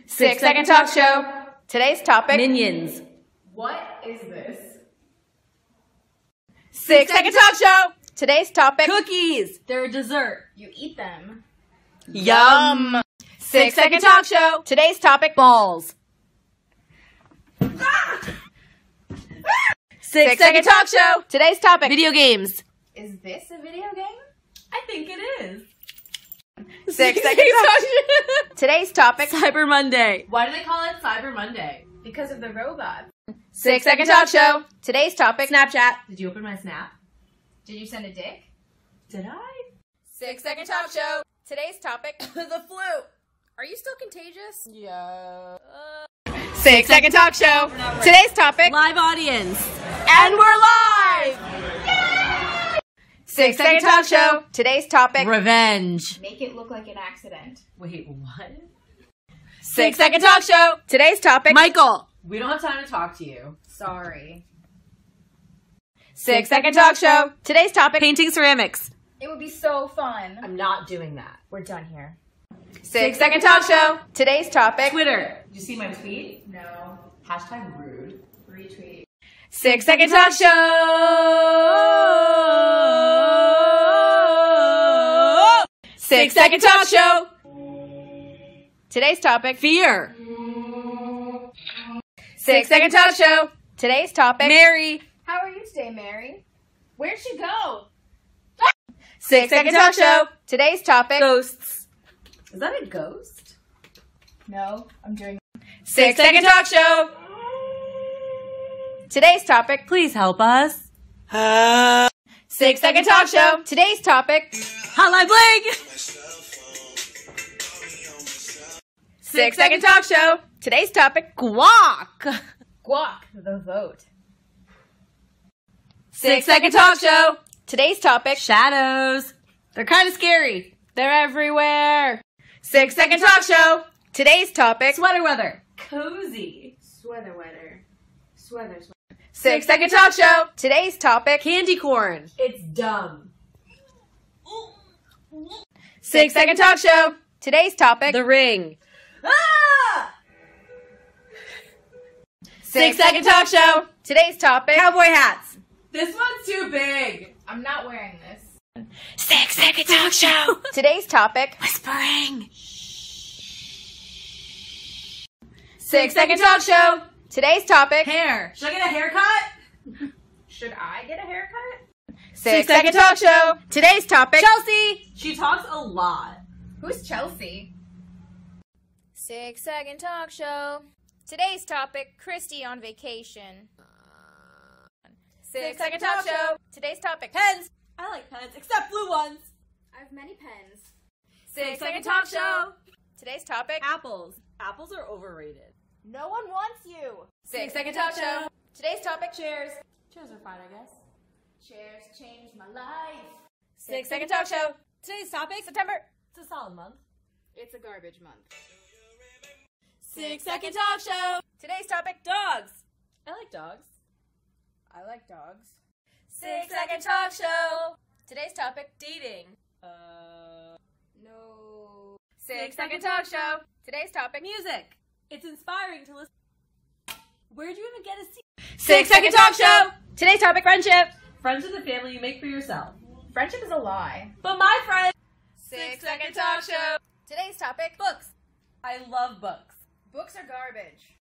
6-Second Talk Show. Today's topic. Minions. What is this? 6-Second Talk Show. Today's topic. Cookies. They're a dessert. You eat them. Yum. 6-Second Talk Show. Today's topic. Balls. 6-Second Talk Show. Today's topic. Video games. Is this a video game? I think it is. 6-Second Talk Show. Today's topic. Cyber Monday. Why do they call it Cyber Monday? Because of the robots. 6-Second Talk Show. Today's topic. Snapchat. Did you open my snap? Did you send a dick? Did I? 6-Second Talk Show. Today's topic. The flu. Are you still contagious? Yeah. 6-Second Talk Show. Today's topic. Live audience. And we're live. 6-Second Talk Show. Today's topic. Revenge. Make it look like an accident. Wait, what? 6-Second Talk Show. Today's topic. Michael. We don't have time to talk to you. Sorry. 6-Second Talk Show. Today's topic. Painting ceramics. It would be so fun. I'm not doing that. We're done here. 6-Second Talk Show. Today's topic. Twitter. Did you see my tweet? No. Hashtag rude. Retweet. 6-Second Talk Show. 6-Second Talk Show. Today's topic. Fear. 6-Second Talk Show. Today's topic. Mary. How are you today, Mary? Where'd she go? 6-Second Talk Show. Today's topic. Ghosts. Is that a ghost? No, I'm doing 6-Second Talk Show. Today's topic. Please help us. 6-Second Talk Show. Today's topic. Hotline Bling. 6-Second Talk Show. Today's topic. Guac. Guac, the vote. 6-Second Talk Show. Today's topic. Shadows. They're kind of scary. They're everywhere. 6-Second Talk Show. Today's topic. Sweater weather. Cozy. Sweater weather. Sweater. 6-Second Talk Show. Today's topic. Candy corn. It's dumb. 6-Second Talk Show. Today's topic. The Ring. Ah! 6-Second Talk Show. Today's topic. Cowboy hats. This one's too big. I'm not wearing this. 6-Second Talk Show. Today's topic. Whispering. 6-Second Talk Show. Today's topic. Hair. Should I get a haircut? Should I get a haircut? 6-Second Talk Show. Today's topic. Chelsea. She talks a lot. Who's Chelsea? 6-Second Talk Show. Today's topic, Christy on vacation. 6-Second Talk Show. Today's topic. Pens. I like pens, except blue ones. I have many pens. 6-Second Talk Show. Today's topic. Apples. Apples are overrated. No one wants you. 6-Second Talk Show. Today's topic. Chairs. Chairs are fine, I guess. Chairs changed my life. 6-Second Talk Show. Today's topic. September. It's a solid month. It's a garbage month. 6-Second Talk Show. Today's topic. Dogs. I like dogs. I like dogs. 6-Second Talk Show. Today's topic. Dating. No. 6-Second Talk Show. Today's topic. Music. It's inspiring to listen. Where'd you even get a seat? 6-Second Talk Show. Today's topic. Friendship. Friends are the family you make for yourself. Friendship is a lie. But my friend. 6-Second Talk Show. Today's topic. Books. I love books. Books are garbage.